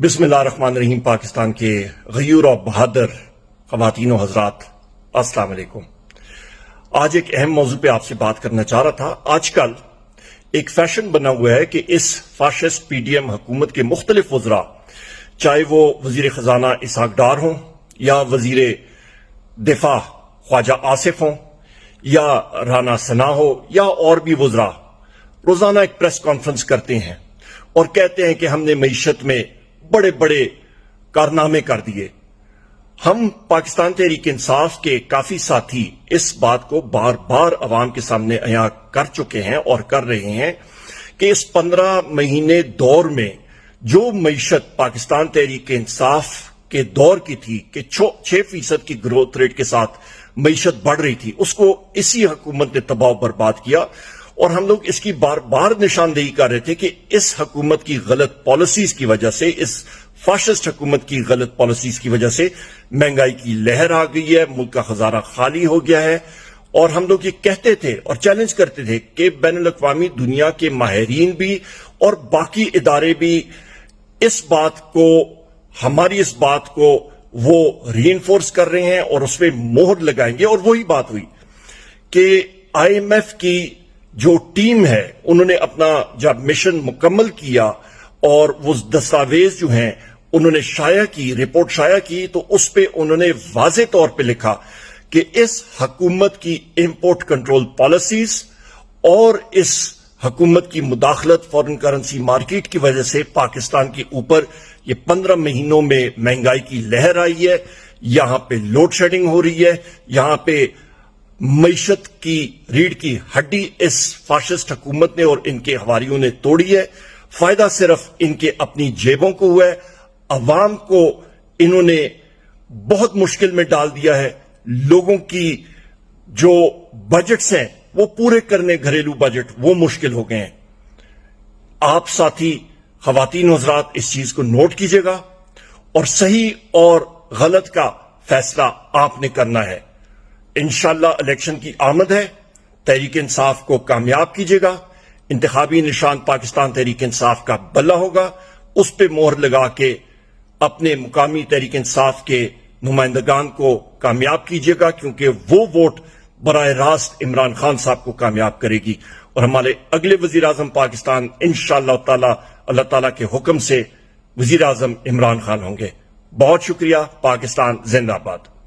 بسم اللہ الرحمن الرحیم۔ پاکستان کے غیور و بہادر خواتین و حضرات، السلام علیکم۔ آج ایک اہم موضوع پہ آپ سے بات کرنا چاہ رہا تھا۔ آج کل ایک فیشن بنا ہوا ہے کہ اس فاشسٹ پی ڈی ایم حکومت کے مختلف وزراء، چاہے وہ وزیر خزانہ اسحاق ڈار ہوں یا وزیر دفاع خواجہ آصف ہوں یا رانا ثنا ہو یا اور بھی وزراء، روزانہ ایک پریس کانفرنس کرتے ہیں اور کہتے ہیں کہ ہم نے معیشت میں بڑے بڑے کارنامے کر دیے۔ ہم پاکستان تحریک انصاف کے کافی ساتھی اس بات کو بار بار عوام کے سامنے عیاں کر چکے ہیں اور کر رہے ہیں کہ اس 15 مہینے دور میں جو معیشت پاکستان تحریک انصاف کے دور کی تھی کہ 6% کی گروتھ ریٹ کے ساتھ معیشت بڑھ رہی تھی، اس کو اسی حکومت نے تباہ و برباد کیا۔ اور ہم لوگ اس کی بار بار نشاندہی کر رہے تھے کہ اس حکومت کی غلط پالیسیز کی وجہ سے، اس فاشسٹ حکومت کی غلط پالیسیز کی وجہ سے مہنگائی کی لہر آ گئی ہے، ملک کا خزانہ خالی ہو گیا ہے۔ اور ہم لوگ یہ کہتے تھے اور چیلنج کرتے تھے کہ بین الاقوامی دنیا کے ماہرین بھی اور باقی ادارے بھی ہماری اس بات کو وہ ری انفورس کر رہے ہیں اور اس پہ مہر لگائیں گے۔ اور وہی بات ہوئی کہ آئی ایم ایف کی جو ٹیم ہے، انہوں نے اپنا جب مشن مکمل کیا اور وہ دستاویز جو ہیں انہوں نے رپورٹ شائع کی، تو اس پہ انہوں نے واضح طور پہ لکھا کہ اس حکومت کی امپورٹ کنٹرول پالیسیز اور اس حکومت کی مداخلت فارن کرنسی مارکیٹ کی وجہ سے پاکستان کے اوپر یہ 15 مہینوں میں مہنگائی کی لہر آئی ہے، یہاں پہ لوڈ شیڈنگ ہو رہی ہے، یہاں پہ معیشت کی ریڑھ کی ہڈی اس فاشسٹ حکومت نے اور ان کے حواریوں نے توڑی ہے۔ فائدہ صرف ان کے اپنی جیبوں کو ہوا ہے، عوام کو انہوں نے بہت مشکل میں ڈال دیا ہے۔ لوگوں کی جو بجٹس ہیں وہ پورے کرنے، گھریلو بجٹ، وہ مشکل ہو گئے ہیں۔ آپ ساتھی خواتین حضرات اس چیز کو نوٹ کیجئے گا اور صحیح اور غلط کا فیصلہ آپ نے کرنا ہے۔ انشاءاللہ الیکشن کی آمد ہے، تحریک انصاف کو کامیاب کیجئے گا۔ انتخابی نشان پاکستان تحریک انصاف کا بلہ ہوگا، اس پہ مہر لگا کے اپنے مقامی تحریک انصاف کے نمائندگان کو کامیاب کیجئے گا، کیونکہ وہ ووٹ براہ راست عمران خان صاحب کو کامیاب کرے گی اور ہمارے اگلے وزیر اعظم پاکستان انشاءاللہ تعالی اللہ تعالیٰ کے حکم سے وزیر اعظم عمران خان ہوں گے۔ بہت شکریہ۔ پاکستان زندہ باد۔